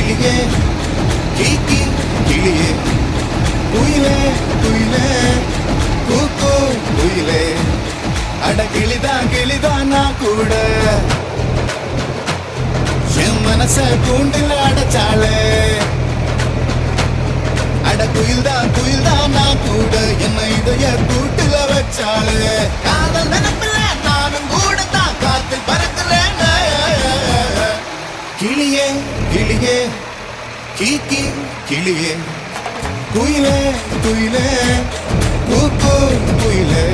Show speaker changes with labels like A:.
A: கிளியே கீக்கி கிளியே குயிலே குயிலே கூக்கு குயிலே அட கிளிதான் நான் கூட என் மனச கூண்டில் அடைச்சாளே அட குயில்தான் நான் கூட என்ன இதய கூட்டுல வச்சாளே காதல் நினைப்பில்ல நானும் கூட தான் காத்தில் பறக்கிறேன் கிளியே கிளியே கீக்கி கிளியே குயிலே குயிலே கூக்கு குயிலே